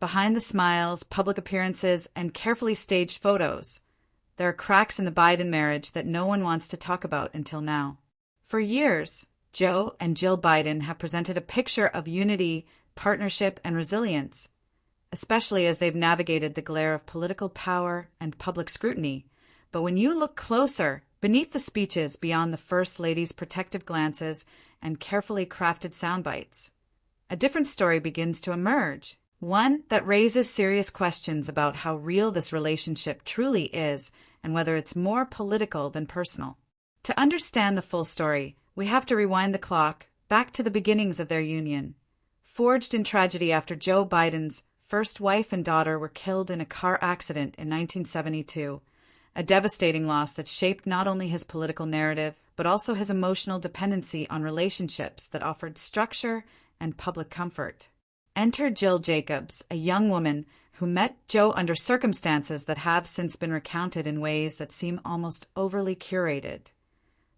behind the smiles, public appearances, and carefully staged photos, there are cracks in the Biden marriage that no one wants to talk about until now. For years, Joe and Jill Biden have presented a picture of unity, partnership, and resilience, especially as they've navigated the glare of political power and public scrutiny. But when you look closer, beneath the speeches, beyond the First Lady's protective glances and carefully crafted sound bites, a different story begins to emerge, one that raises serious questions about how real this relationship truly is and whether it's more political than personal. To understand the full story, we have to rewind the clock back to the beginnings of their union. Forged in tragedy after Joe Biden's first wife and daughter were killed in a car accident in 1972, a devastating loss that shaped not only his political narrative, but also his emotional dependency on relationships that offered structure and public comfort. Enter Jill Jacobs, a young woman who met Joe under circumstances that have since been recounted in ways that seem almost overly curated.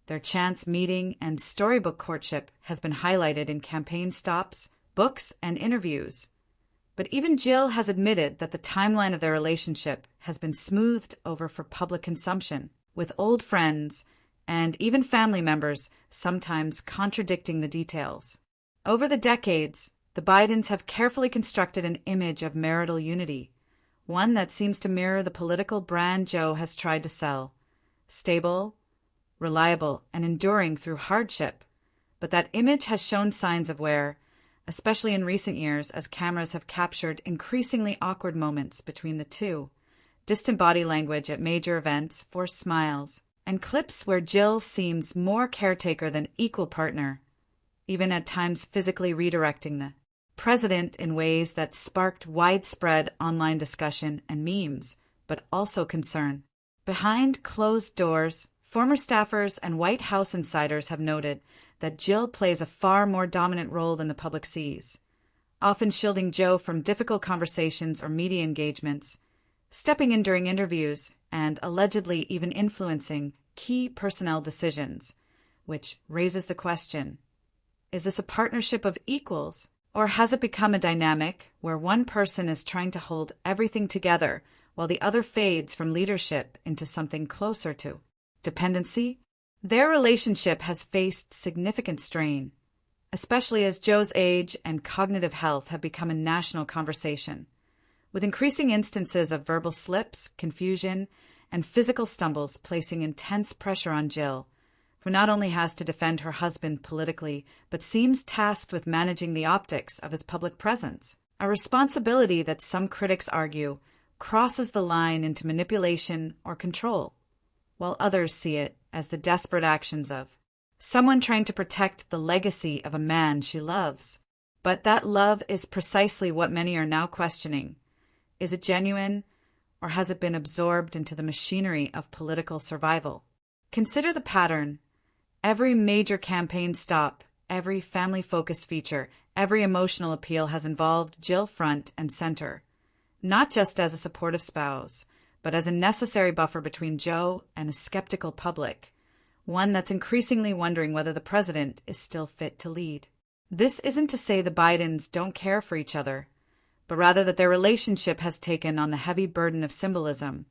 Their chance meeting and storybook courtship has been highlighted in campaign stops, books, and interviews. But even Jill has admitted that the timeline of their relationship has been smoothed over for public consumption, with old friends and even family members sometimes contradicting the details. Over the decades, the Bidens have carefully constructed an image of marital unity, one that seems to mirror the political brand Joe has tried to sell: stable, reliable, and enduring through hardship. But that image has shown signs of wear, especially in recent years as cameras have captured increasingly awkward moments between the two, distant body language at major events, forced smiles, and clips where Jill seems more caretaker than equal partner, even at times physically redirecting the president in ways that sparked widespread online discussion and memes, but also concern. Behind closed doors, former staffers and White House insiders have noted that Jill plays a far more dominant role than the public sees, often shielding Joe from difficult conversations or media engagements, stepping in during interviews, and allegedly even influencing key personnel decisions, which raises the question: is this a partnership of equals, or has it become a dynamic where one person is trying to hold everything together while the other fades from leadership into something closer to dependency? Their relationship has faced significant strain, especially as Joe's age and cognitive health have become a national conversation, with increasing instances of verbal slips, confusion, and physical stumbles placing intense pressure on Jill, who not only has to defend her husband politically, but seems tasked with managing the optics of his public presence, a responsibility that some critics argue crosses the line into manipulation or control, while others see it as the desperate actions of someone trying to protect the legacy of a man she loves. But that love is precisely what many are now questioning. Is it genuine, or has it been absorbed into the machinery of political survival? Consider the pattern. Every major campaign stop, every family-focused feature, every emotional appeal has involved Jill front and center, not just as a supportive spouse, but as a necessary buffer between Joe and a skeptical public, one that's increasingly wondering whether the president is still fit to lead. This isn't to say the Bidens don't care for each other, but rather that their relationship has taken on the heavy burden of symbolism,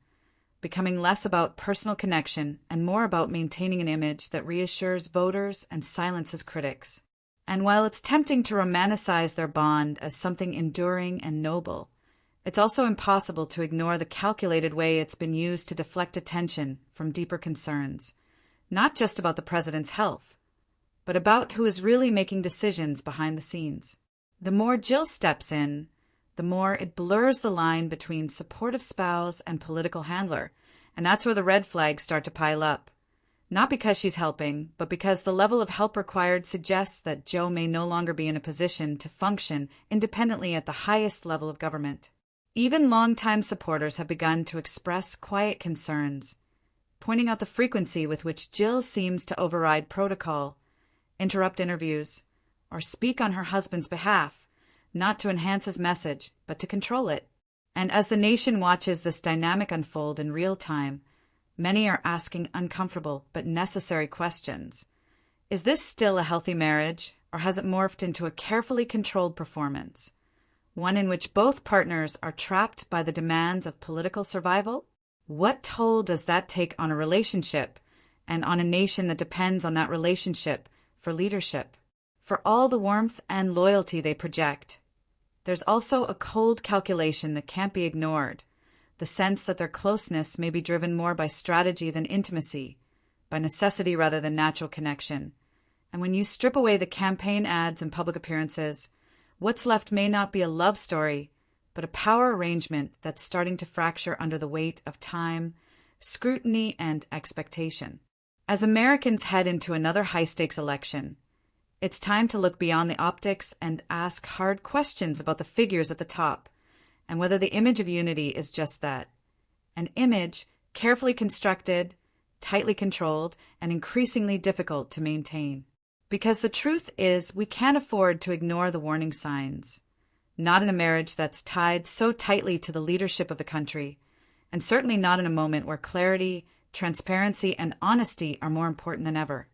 becoming less about personal connection and more about maintaining an image that reassures voters and silences critics. And while it's tempting to romanticize their bond as something enduring and noble, it's also impossible to ignore the calculated way it's been used to deflect attention from deeper concerns, not just about the president's health, but about who is really making decisions behind the scenes. The more Jill steps in, the more it blurs the line between supportive spouse and political handler, and that's where the red flags start to pile up. Not because she's helping, but because the level of help required suggests that Joe may no longer be in a position to function independently at the highest level of government. Even longtime supporters have begun to express quiet concerns, pointing out the frequency with which Jill seems to override protocol, interrupt interviews, or speak on her husband's behalf, not to enhance his message, but to control it. And as the nation watches this dynamic unfold in real time, many are asking uncomfortable but necessary questions. Is this still a healthy marriage, or has it morphed into a carefully controlled performance? One in which both partners are trapped by the demands of political survival? What toll does that take on a relationship and on a nation that depends on that relationship for leadership? For all the warmth and loyalty they project, there's also a cold calculation that can't be ignored, the sense that their closeness may be driven more by strategy than intimacy, by necessity rather than natural connection. And when you strip away the campaign ads and public appearances, what's left may not be a love story, but a power arrangement that's starting to fracture under the weight of time, scrutiny, and expectation. As Americans head into another high-stakes election, it's time to look beyond the optics and ask hard questions about the figures at the top, and whether the image of unity is just that. An image carefully constructed, tightly controlled, and increasingly difficult to maintain. Because the truth is, we can't afford to ignore the warning signs. Not in a marriage that's tied so tightly to the leadership of the country, and certainly not in a moment where clarity, transparency, and honesty are more important than ever.